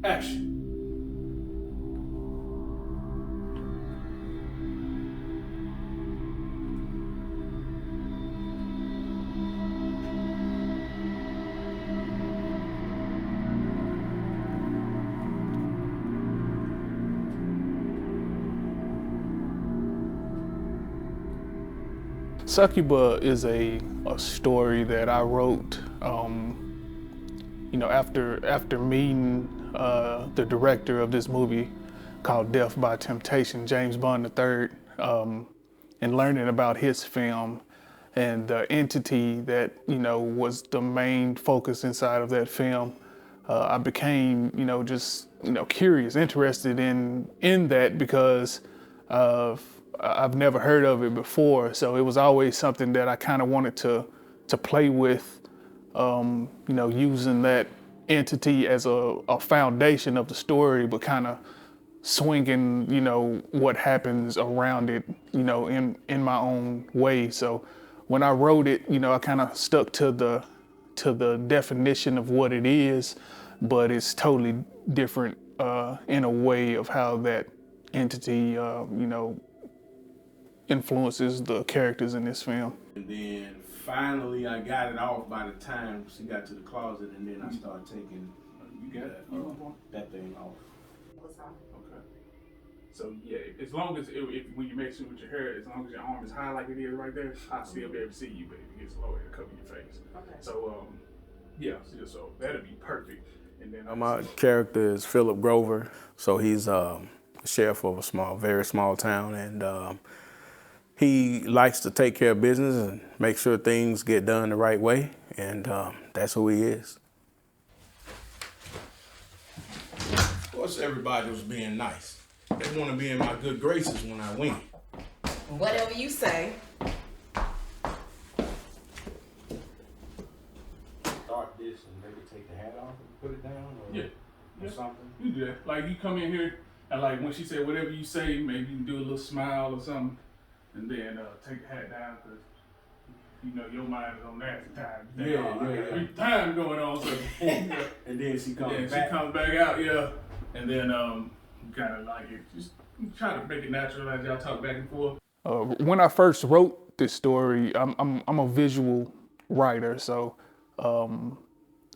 Action. Succuba is a story that I wrote, after meeting the director of this movie called Death by Temptation, James Bond III, and learning about his film and the entity that, was the main focus inside of that film. I became, curious, interested in that because I've never heard of it before. So it was always something that I kind of wanted to play with, using that entity as a foundation of the story, but kind of swinging, what happens around it, in my own way. So when I wrote it, I kind of stuck to the definition of what it is, but it's totally different in a way of how that entity, influences the characters in this film. And then finally I got it off by the time she got to the closet, and then I started taking that thing off. Okay. So yeah, as long as if when you mix it with your hair, as long as your arm is high like it is right there, I'll still be able to see you, baby. It gets lower to cover your face. Okay. So so that'll be perfect. And then My character is Philip Grover, so he's the sheriff of a very small town, and he likes to take care of business and make sure things get done the right way, and that's who he is. Of course, everybody was being nice. They want to be in my good graces when I win. Whatever you say. Start this and maybe take the hat off and put it down, or something. You do that. Like you come in here and like when she said whatever you say, maybe you can do a little smile or something, and then take the hat down because your mind is on that at the time. Time going on, so And then she comes back. She comes back out, and then kind of like it, just try to make it natural as y'all talk back and forth. When I first wrote this story, I'm a visual writer, so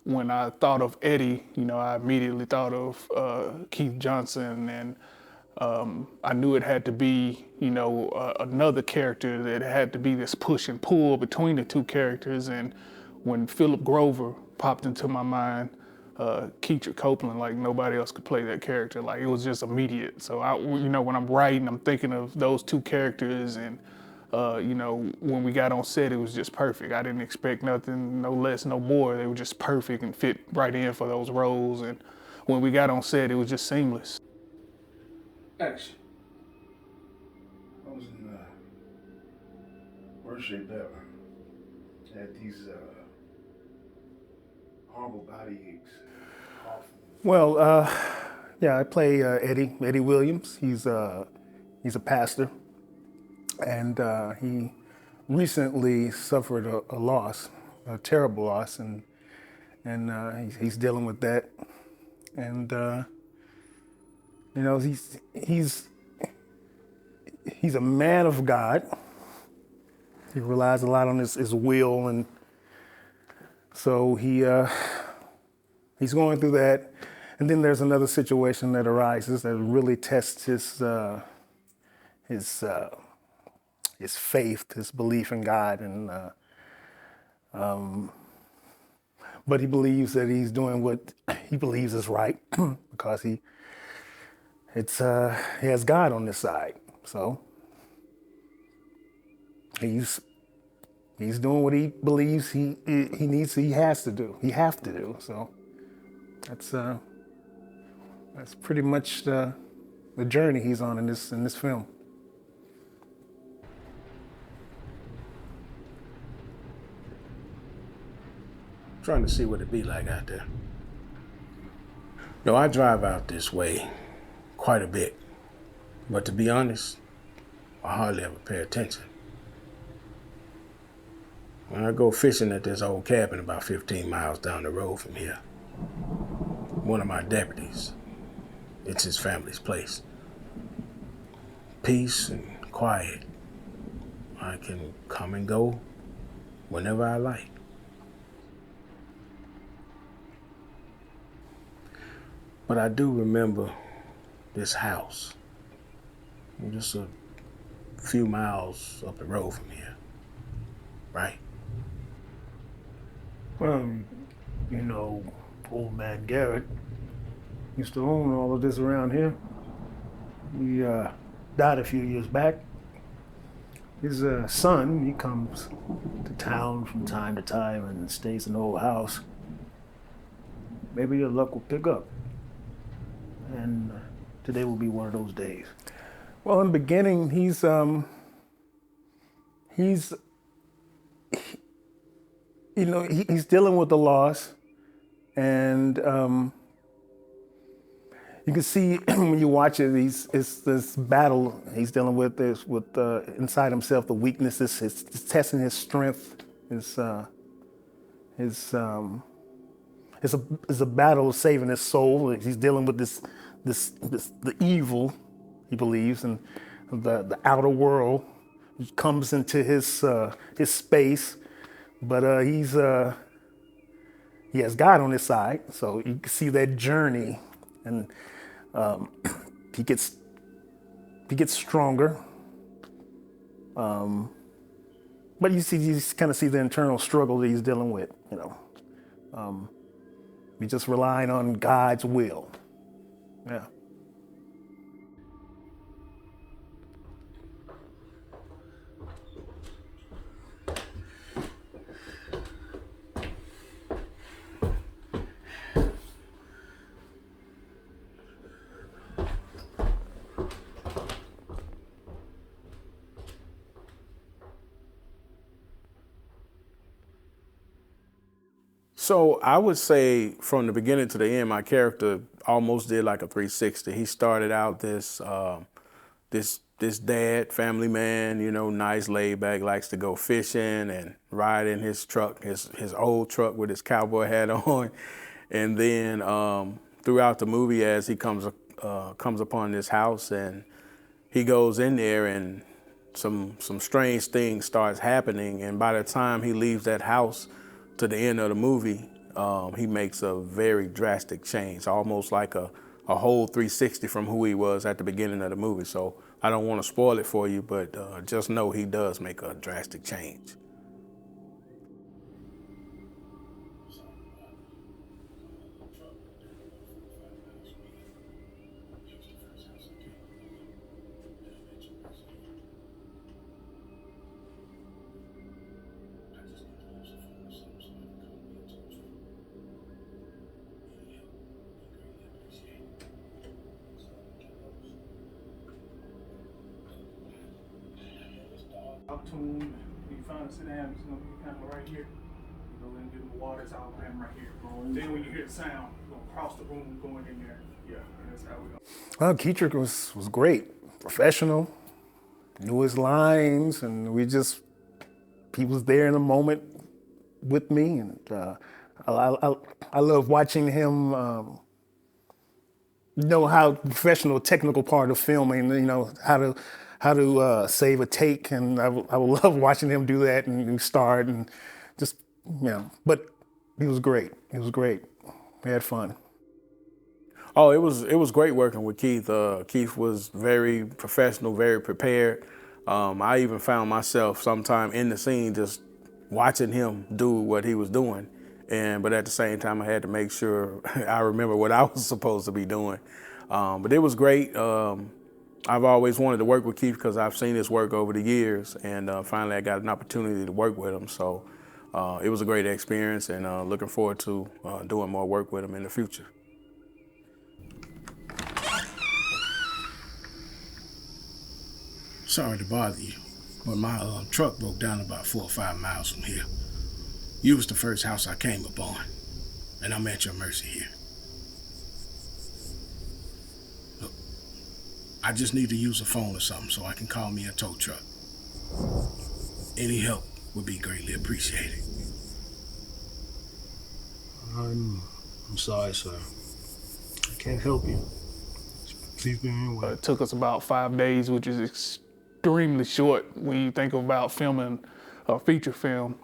when I thought of Eddie, I immediately thought of Keith Johnson, and I knew it had to be, another character that had to be this push and pull between the two characters. And when Philip Grover popped into my mind, Keitra Copeland, like nobody else could play that character. Like it was just immediate. So when I'm writing, I'm thinking of those two characters, and when we got on set, it was just perfect. I didn't expect nothing, no less, no more. They were just perfect and fit right in for those roles. And when we got on set, it was just seamless. Action. I was in worse shape ever. Had these horrible body aches. Well, I play Eddie Williams. He's a pastor, and he recently suffered a loss, a terrible loss, and he's dealing with that. And he's a man of God. He relies a lot on his will, and so he's going through that. And then there's another situation that arises that really tests his faith, his belief in God, and but he believes that he's doing what he believes is right because he has God on his side. So he's doing what he believes he has to do. So that's pretty much the journey he's on in this film. Trying to see what it'd be like out there. I drive out this way quite a bit, but to be honest, I hardly ever pay attention. When I go fishing at this old cabin about 15 miles down the road from here, one of my deputies. It's his family's place. Peace and quiet. I can come and go whenever I like. But I do remember this house, just a few miles up the road from here, right? Well, you know, old man Garrett used to own all of this around here. He died a few years back. His son, he comes to town from time to time and stays in the old house. Maybe your luck will pick up. And today will be one of those days. Well, in the beginning, he's dealing with the loss, and you can see when you watch it, it's this battle he's dealing with this with inside himself, the weaknesses, it's testing his strength, it's a battle of saving his soul. He's dealing with this the evil, he believes, and the outer world comes into his space, but he has God on his side, so you can see that journey, and he gets stronger. But you kind of see the internal struggle that he's dealing with. He's just relying on God's will. Yeah. So I would say from the beginning to the end, my character almost did like a 360. He started out this dad, family man, nice, laid back, likes to go fishing and ride in his truck, his old truck with his cowboy hat on. And then throughout the movie, as he comes upon this house and he goes in there, and some strange things starts happening. And by the time he leaves that house to the end of the movie, he makes a very drastic change, almost like a whole 360 from who he was at the beginning of the movie. So I don't want to spoil it for you, but just know he does make a drastic change. Up to him, you find sit down, he's gonna be kind of right here. You go in and give him the water, it's all him right here. Then when you hear the sound, you're gonna cross the room going in there. Yeah, and that's how we go. Well, Keetrick was great, professional, knew his lines, and he was there in the moment with me, and I love watching him. How professional, technical part of filming. How to save a take, and I would love watching him do that and start and just But he was great. He was great. We had fun. Oh, it was great working with Keith. Keith was very professional, very prepared. I even found myself sometime in the scene just watching him do what he was doing, but at the same time I had to make sure I remember what I was supposed to be doing. But it was great. I've always wanted to work with Keith because I've seen his work over the years, and finally I got an opportunity to work with him. So it was a great experience, and looking forward to doing more work with him in the future. Sorry to bother you, but my truck broke down about 4 or 5 miles from here. You was the first house I came upon, and I'm at your mercy here. Look, I just need to use a phone or something so I can call me a tow truck. Any help would be greatly appreciated. I'm sorry, sir. Can't help you. Please be in your way. It took us about 5 days, which is extremely short when you think about filming a feature film.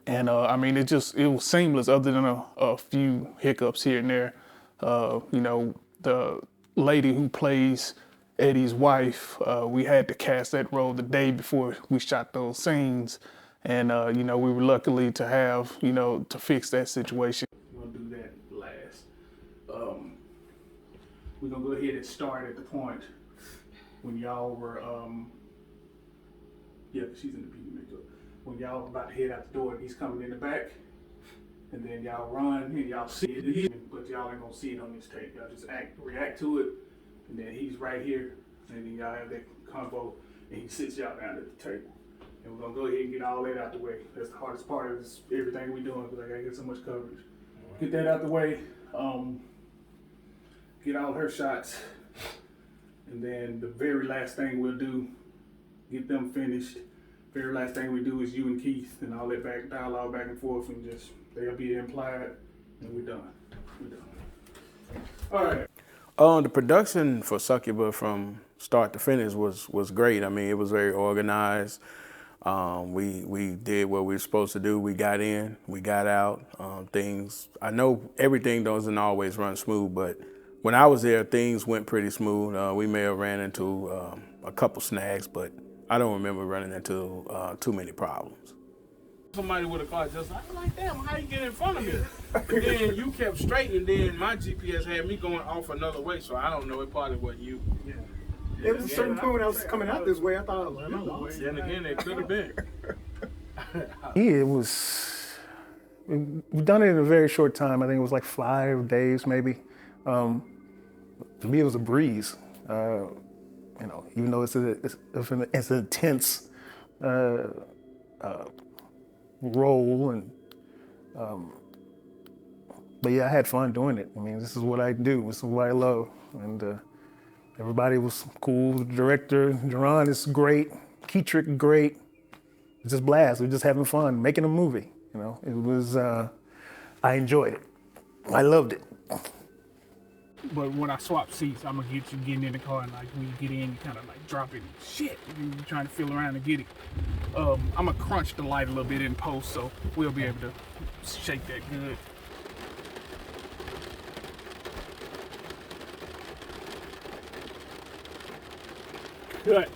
And I mean, it was seamless other than a few hiccups here and there. You know, the lady who plays Eddie's wife, we had to cast that role the day before we shot those scenes. And, you know, we were luckily to have, you know, to fix that situation. We'll do that last. We're gonna go ahead and start at the point when y'all were, yeah, she's in the beauty makeup. When y'all were about to head out the door and he's coming in the back, and then y'all run and y'all see it, but y'all ain't gonna see it on this tape. Y'all just react to it, and then he's right here, and then y'all have that convo, and he sits y'all down at the table. And we're gonna go ahead and get all that out the way. That's the hardest part of this, everything we're doing, because I gotta get so much coverage. Get that out the way, get all her shots, and then the very last thing we'll do, get them finished. Very last thing we do is you and Keith and all that dialogue back and forth, and just they'll be implied, and we're done. We're done. All right. The production for Succuba from start to finish was great. I mean, it was very organized. We did what we were supposed to do. We got in, we got out. I know everything doesn't always run smooth, but when I was there, things went pretty smooth. We may have ran into a couple snags, but I don't remember running into too many problems. Somebody with a car just like, damn, how you get in front of me? And then you kept straight, and then my GPS had me going off another way, so I don't know. It probably wasn't you. Yeah. There was a certain point when I was coming out this way, I thought, well, I'm not way. And again, it could have been. Yeah, it was. We've done it in a very short time. I think it was like 5 days, maybe. To me, it was a breeze. You know, even though it's an intense role, and but yeah, I had fun doing it. I mean, this is what I do. This is what I love, and everybody was cool. The director, Jerron, is great. Keitrick, great. It's just blast. We're just having fun making a movie. You know, it was. I enjoyed it. I loved it. But when I swap seats, I'm gonna get you getting in the car, and like when you get in, you kind of like drop it. Shit, and you're trying to feel around and get it. I'm gonna crunch the light a little bit in post, so we'll be able to shake that good. Good.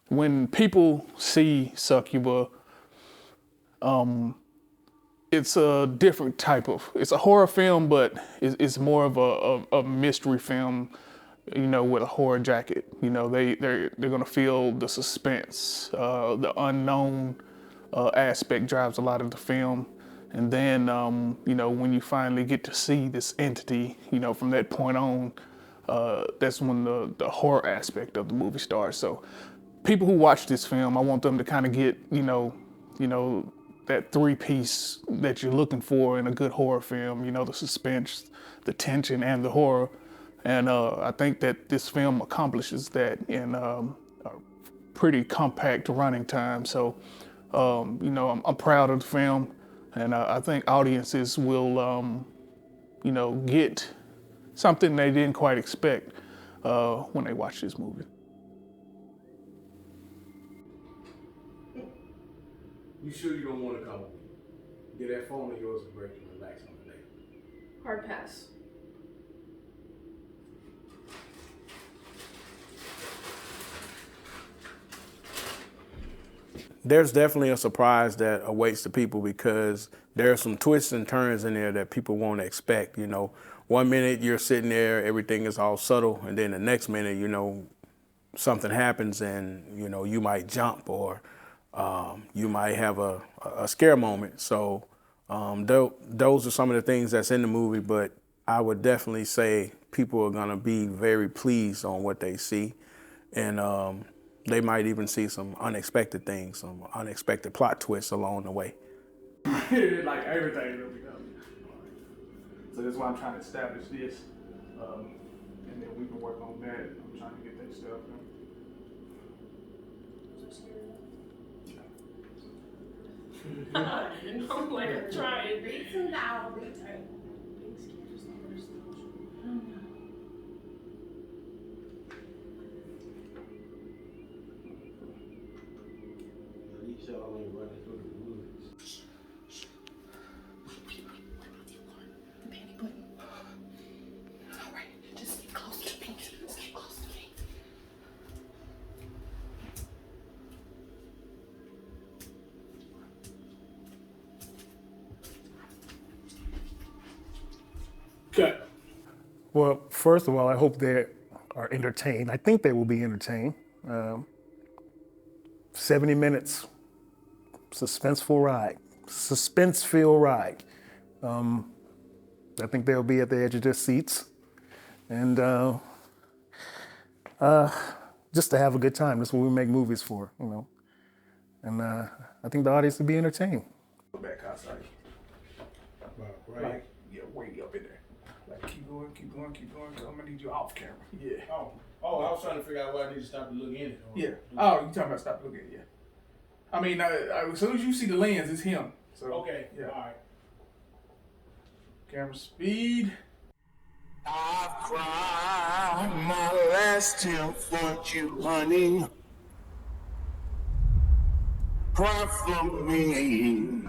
When people see Succuba, it's a different type of, it's a horror film, but it's more of a mystery film, you know, with a horror jacket. You know, they're gonna feel the suspense, the unknown aspect drives a lot of the film. And then, you know, when you finally get to see this entity, you know, from that point on, that's when the horror aspect of the movie starts. So people who watch this film, I want them to kind of get, you know, that three-piece that you're looking for in a good horror film, you know, the suspense, the tension, and the horror. And I think that this film accomplishes that in a pretty compact running time. So, you know, I'm proud of the film, and I think audiences will, you know, get something they didn't quite expect when they watch this movie. You sure you don't want to come with me? Get that phone of yours and break and relax on the day. Hard pass. There's definitely a surprise that awaits the people because there are some twists and turns in there that people won't expect. You know, 1 minute you're sitting there, everything is all subtle, and then the next minute, you know, something happens and, you know, you might jump or you might have a scare moment. So those are some of the things that's in the movie, but I would definitely say people are gonna be very pleased on what they see. And they might even see some unexpected things, some unexpected plot twists along the way. Like everything will be done. So that's why I'm trying to establish this. And then we can work on that. I'm trying to get that stuff done. I'm like, I'm trying. Read some now. Read time. y'all ain't running through the woods. The panic button. All right, just get close to me. Just get close to me. Cut. Well, first of all, I hope they are entertained. I think they will be entertained. 70 minutes, suspenseful ride, suspense-filled ride. I think they'll be at the edge of their seats, and just to have a good time. That's what we make movies for, you know. And I think the audience will be entertained. Back outside. Right. Like, yeah, way up in there. Like, keep going, keep going, keep going, 'cause I'm gonna need you off camera. Yeah. Oh, I was trying to figure out why I need to stop and look in it. Yeah. Oh, you talking about stop looking? Yeah. I mean, as soon as you see the lens, it's him. So, Okay. Yeah. All right. Camera speed. I've cried my last tear for you, honey. Cry for me.